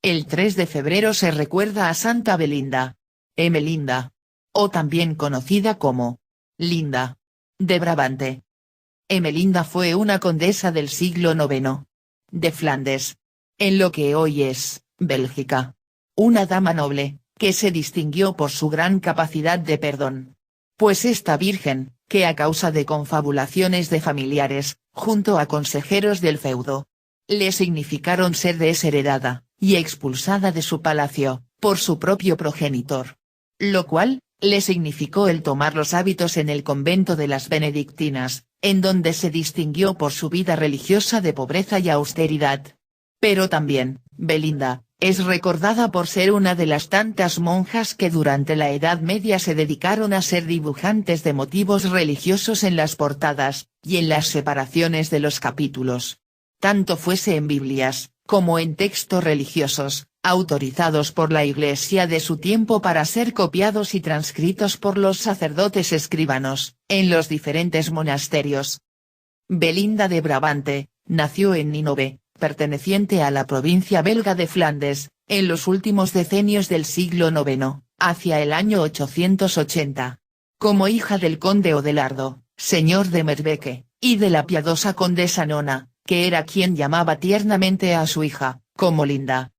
El 3 de febrero se recuerda a Santa Belinda. Emelinda. O también conocida como Linda. De Brabante. Emelinda fue una condesa del siglo IX. De Flandes. En lo que hoy es, Bélgica. Una dama noble, que se distinguió por su gran capacidad de perdón. Pues esta virgen, que a causa de confabulaciones de familiares, junto a consejeros del feudo, le significaron ser desheredada, y expulsada de su palacio, por su propio progenitor. Lo cual, le significó el tomar los hábitos en el convento de las benedictinas, en donde se distinguió por su vida religiosa de pobreza y austeridad. Pero también, Belinda, es recordada por ser una de las tantas monjas que durante la Edad Media se dedicaron a ser dibujantes de motivos religiosos en las portadas, y en las separaciones de los capítulos. Tanto fuese en Biblias, como en textos religiosos, autorizados por la Iglesia de su tiempo para ser copiados y transcritos por los sacerdotes escribanos, en los diferentes monasterios. Belinda de Brabante, nació en Ninove, perteneciente a la provincia belga de Flandes, en los últimos decenios del siglo IX, hacia el año 880. Como hija del conde Odelardo, señor de Merbeke, y de la piadosa condesa Nona, que era quien llamaba tiernamente a su hija, como Linda.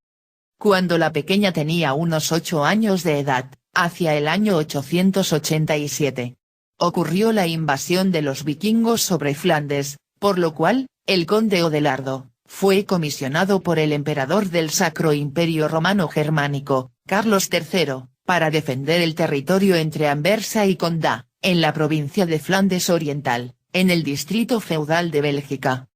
Cuando la pequeña tenía unos 8 años de edad, hacia el año 887, ocurrió la invasión de los vikingos sobre Flandes, por lo cual, el conde Odelardo, fue comisionado por el emperador del Sacro Imperio Romano Germánico, Carlos III, para defender el territorio entre Anversa y Condá, en la provincia de Flandes Oriental, en el distrito feudal de Bélgica.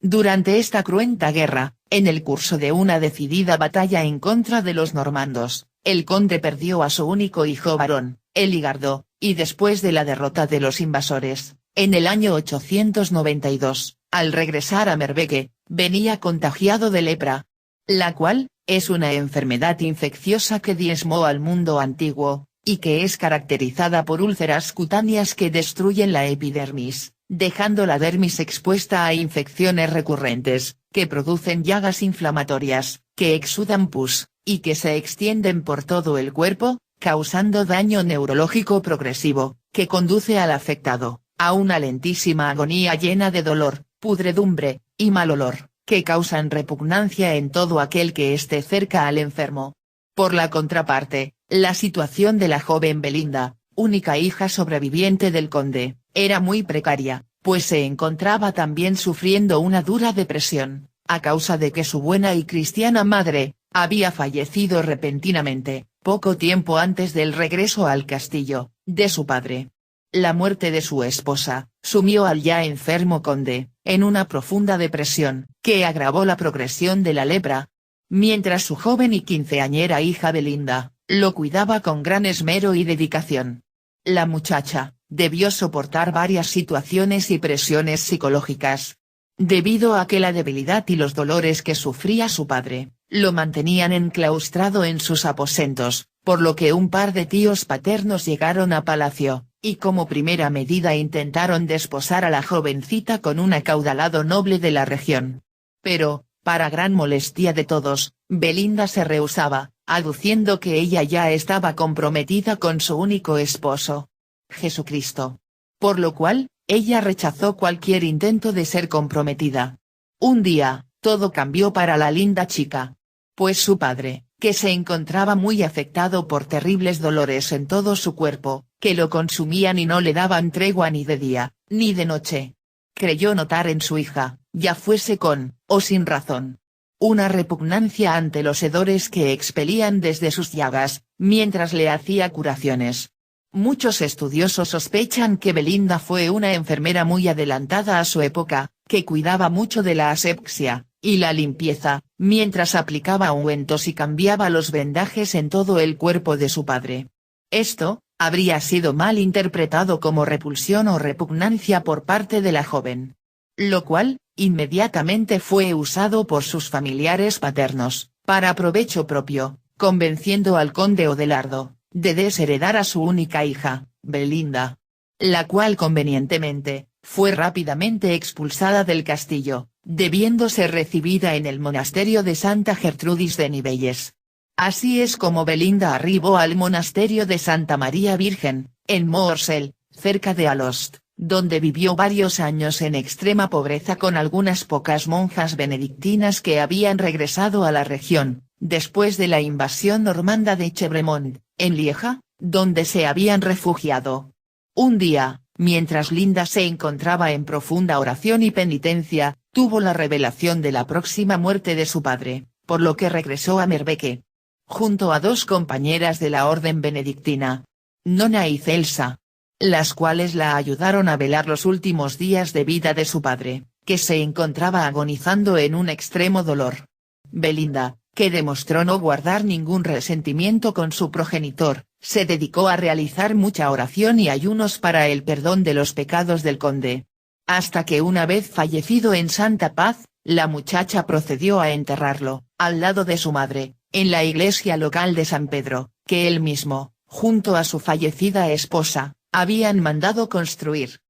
Durante esta cruenta guerra, en el curso de una decidida batalla en contra de los normandos, el conde perdió a su único hijo varón, Eligardo, y después de la derrota de los invasores, en el año 892, al regresar a Merbeke, venía contagiado de lepra, la cual, es una enfermedad infecciosa que diezmó al mundo antiguo, y que es caracterizada por úlceras cutáneas que destruyen la epidermis, dejando la dermis expuesta a infecciones recurrentes, que producen llagas inflamatorias, que exudan pus, y que se extienden por todo el cuerpo, causando daño neurológico progresivo, que conduce al afectado a una lentísima agonía llena de dolor, pudredumbre, y mal olor, que causan repugnancia en todo aquel que esté cerca al enfermo. Por la contraparte, la situación de la joven Belinda, única hija sobreviviente del conde, era muy precaria, pues se encontraba también sufriendo una dura depresión, a causa de que su buena y cristiana madre, había fallecido repentinamente, poco tiempo antes del regreso al castillo, de su padre. La muerte de su esposa, sumió al ya enfermo conde, en una profunda depresión, que agravó la progresión de la lepra, mientras su joven y quinceañera hija Belinda, lo cuidaba con gran esmero y dedicación. La muchacha, debió soportar varias situaciones y presiones psicológicas. Debido a que la debilidad y los dolores que sufría su padre, lo mantenían enclaustrado en sus aposentos, por lo que un par de tíos paternos llegaron a palacio, y como primera medida intentaron desposar a la jovencita con un acaudalado noble de la región. Pero, para gran molestia de todos, Belinda se rehusaba, aduciendo que ella ya estaba comprometida con su único esposo, Jesucristo. Por lo cual, ella rechazó cualquier intento de ser comprometida. Un día, todo cambió para la linda chica. Pues su padre, que se encontraba muy afectado por terribles dolores en todo su cuerpo, que lo consumían y no le daban tregua ni de día, ni de noche, creyó notar en su hija, ya fuese con, o sin razón, una repugnancia ante los hedores que expelían desde sus llagas, mientras le hacía curaciones. Muchos estudiosos sospechan que Belinda fue una enfermera muy adelantada a su época, que cuidaba mucho de la asepsia, y la limpieza, mientras aplicaba ungüentos y cambiaba los vendajes en todo el cuerpo de su padre. Esto, habría sido mal interpretado como repulsión o repugnancia por parte de la joven. Lo cual, inmediatamente fue usado por sus familiares paternos, para provecho propio, convenciendo al conde Odelardo, de desheredar a su única hija, Belinda. La cual convenientemente, fue rápidamente expulsada del castillo, debiendo ser recibida en el monasterio de Santa Gertrudis de Nivelles. Así es como Belinda arribó al monasterio de Santa María Virgen, en Morsel, cerca de Alost, donde vivió varios años en extrema pobreza con algunas pocas monjas benedictinas que habían regresado a la región, después de la invasión normanda de Chevremont, en Lieja, donde se habían refugiado. Un día, mientras Linda se encontraba en profunda oración y penitencia, tuvo la revelación de la próxima muerte de su padre, por lo que regresó a Merbeke. Junto a dos compañeras de la orden benedictina, Nona y Celsa, las cuales la ayudaron a velar los últimos días de vida de su padre, que se encontraba agonizando en un extremo dolor. Belinda, que demostró no guardar ningún resentimiento con su progenitor, se dedicó a realizar mucha oración y ayunos para el perdón de los pecados del conde. Hasta que una vez fallecido en santa paz, la muchacha procedió a enterrarlo, al lado de su madre, en la iglesia local de San Pedro, que él mismo, junto a su fallecida esposa, habían mandado construir.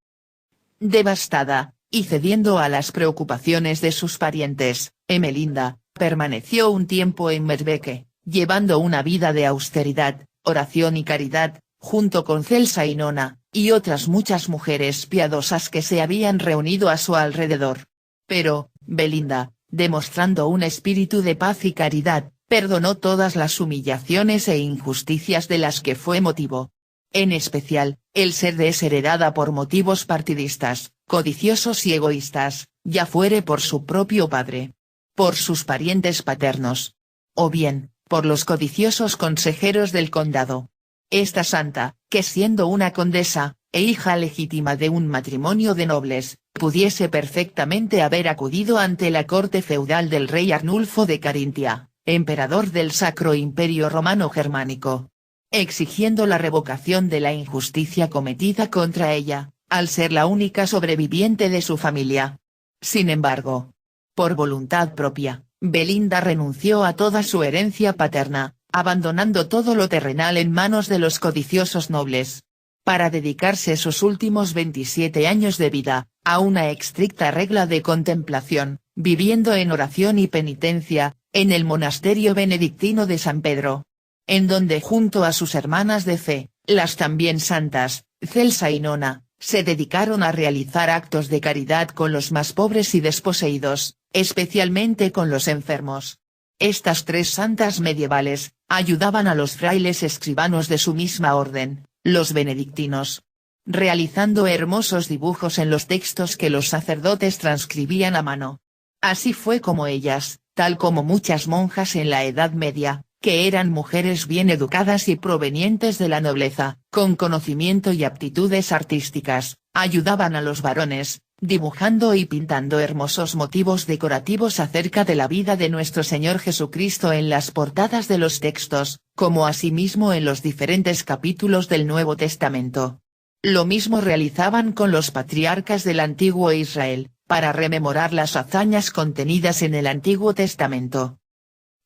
Devastada, y cediendo a las preocupaciones de sus parientes, Emelinda, permaneció un tiempo en Merbeke, llevando una vida de austeridad, oración y caridad, junto con Celsa y Nona, y otras muchas mujeres piadosas que se habían reunido a su alrededor. Pero, Belinda, demostrando un espíritu de paz y caridad, perdonó todas las humillaciones e injusticias de las que fue motivo. En especial, el ser desheredada por motivos partidistas, codiciosos y egoístas, ya fuere por su propio padre, por sus parientes paternos, o bien, por los codiciosos consejeros del condado. Esta santa, que siendo una condesa, e hija legítima de un matrimonio de nobles, pudiese perfectamente haber acudido ante la corte feudal del rey Arnulfo de Carintia, emperador del Sacro Imperio Romano Germánico, exigiendo la revocación de la injusticia cometida contra ella, al ser la única sobreviviente de su familia. Sin embargo, por voluntad propia, Belinda renunció a toda su herencia paterna, abandonando todo lo terrenal en manos de los codiciosos nobles, para dedicarse sus últimos 27 años de vida, a una estricta regla de contemplación, viviendo en oración y penitencia, en el monasterio benedictino de San Pedro, en donde junto a sus hermanas de fe, las también santas, Celsa y Nona, se dedicaron a realizar actos de caridad con los más pobres y desposeídos, especialmente con los enfermos. Estas tres santas medievales, ayudaban a los frailes escribanos de su misma orden, los benedictinos, realizando hermosos dibujos en los textos que los sacerdotes transcribían a mano. Así fue como ellas, tal como muchas monjas en la Edad Media, que eran mujeres bien educadas y provenientes de la nobleza, con conocimiento y aptitudes artísticas, ayudaban a los varones, dibujando y pintando hermosos motivos decorativos acerca de la vida de nuestro Señor Jesucristo en las portadas de los textos, como asimismo en los diferentes capítulos del Nuevo Testamento. Lo mismo realizaban con los patriarcas del antiguo Israel, para rememorar las hazañas contenidas en el Antiguo Testamento.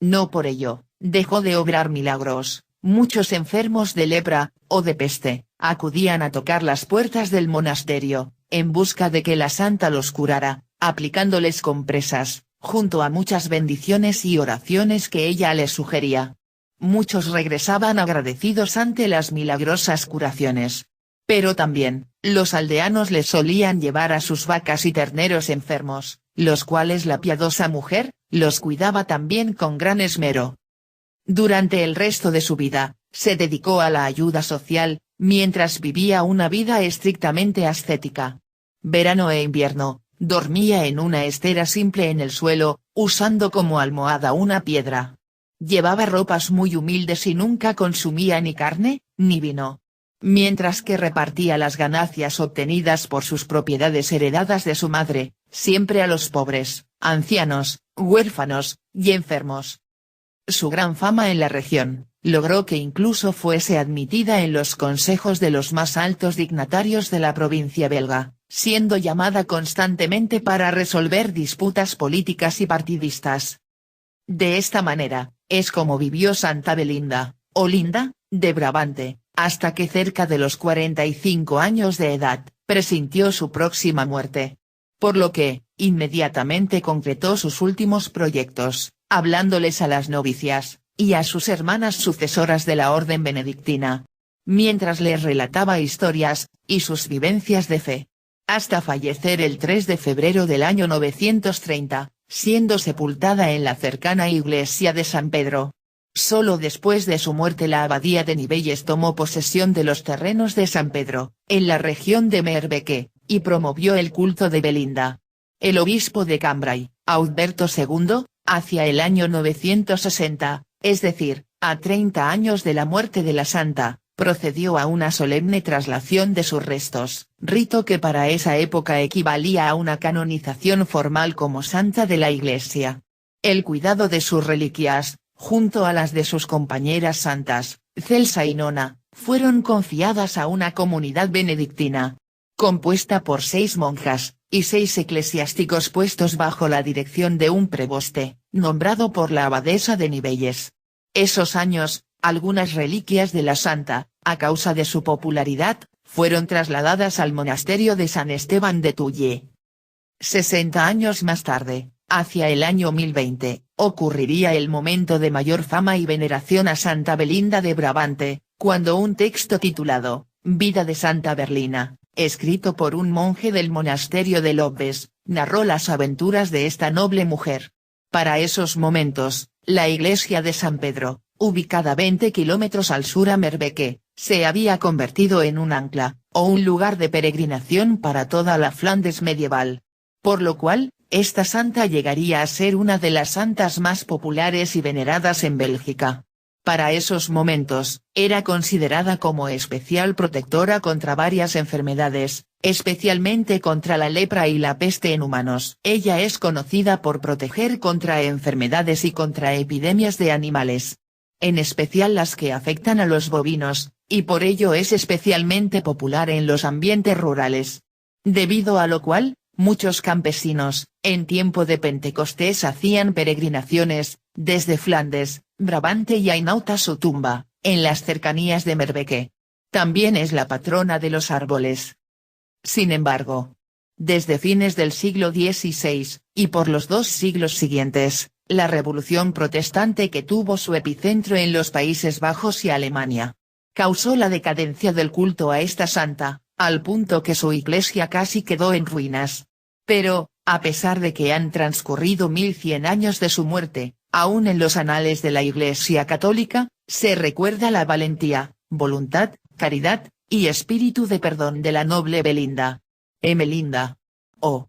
No por ello, dejó de obrar milagros. Muchos enfermos de lepra, o de peste, acudían a tocar las puertas del monasterio, en busca de que la santa los curara, aplicándoles compresas, junto a muchas bendiciones y oraciones que ella les sugería. Muchos regresaban agradecidos ante las milagrosas curaciones. Pero también, los aldeanos les solían llevar a sus vacas y terneros enfermos, los cuales la piadosa mujer, los cuidaba también con gran esmero. Durante el resto de su vida, se dedicó a la ayuda social, mientras vivía una vida estrictamente ascética. Verano e invierno, dormía en una estera simple en el suelo, usando como almohada una piedra. Llevaba ropas muy humildes y nunca consumía ni carne, ni vino. Mientras que repartía las ganancias obtenidas por sus propiedades heredadas de su madre, siempre a los pobres, ancianos, huérfanos, y enfermos. Su gran fama en la región, logró que incluso fuese admitida en los consejos de los más altos dignatarios de la provincia belga, siendo llamada constantemente para resolver disputas políticas y partidistas. De esta manera, es como vivió Santa Belinda, o Linda, de Brabante, hasta que cerca de los 45 años de edad, presintió su próxima muerte. Por lo que, Inmediatamente concretó sus últimos proyectos, hablándoles a las novicias, y a sus hermanas sucesoras de la orden benedictina. Mientras les relataba historias, y sus vivencias de fe. Hasta fallecer el 3 de febrero del año 930, siendo sepultada en la cercana iglesia de San Pedro. Solo después de su muerte la abadía de Nivelles tomó posesión de los terrenos de San Pedro, en la región de Merbeque, y promovió el culto de Belinda. El obispo de Cambrai, Auberto II, hacia el año 960, es decir, a 30 años de la muerte de la santa, procedió a una solemne traslación de sus restos, rito que para esa época equivalía a una canonización formal como santa de la Iglesia. El cuidado de sus reliquias, junto a las de sus compañeras santas, Celsa y Nona, fueron confiadas a una comunidad benedictina, compuesta por 6 monjas, y 6 eclesiásticos puestos bajo la dirección de un preboste, nombrado por la abadesa de Nivelles. Esos años, algunas reliquias de la santa, a causa de su popularidad, fueron trasladadas al monasterio de San Esteban de Tulle. 60 años más tarde, hacia el año 1020, ocurriría el momento de mayor fama y veneración a Santa Belinda de Brabante, cuando un texto titulado, Vida de Santa Berlina, escrito por un monje del monasterio de Lobes, narró las aventuras de esta noble mujer. Para esos momentos, la iglesia de San Pedro, ubicada 20 kilómetros al sur a Merbeque, se había convertido en un ancla, o un lugar de peregrinación para toda la Flandes medieval. Por lo cual, esta santa llegaría a ser una de las santas más populares y veneradas en Bélgica. Para esos momentos, era considerada como especial protectora contra varias enfermedades, especialmente contra la lepra y la peste en humanos. Ella es conocida por proteger contra enfermedades y contra epidemias de animales, en especial las que afectan a los bovinos, y por ello es especialmente popular en los ambientes rurales. Debido a lo cual, muchos campesinos, en tiempo de Pentecostés hacían peregrinaciones, desde Flandes, Brabante y Hainaut a su tumba, en las cercanías de Merbeque. También es la patrona de los árboles. Sin embargo, desde fines del siglo XVI, y por los 2 siglos siguientes, la revolución protestante que tuvo su epicentro en los Países Bajos y Alemania, causó la decadencia del culto a esta santa, al punto que su iglesia casi quedó en ruinas. Pero, a pesar de que han transcurrido 1100 años de su muerte, aún en los anales de la Iglesia Católica, se recuerda la valentía, voluntad, caridad, y espíritu de perdón de la noble Belinda. Emelinda. O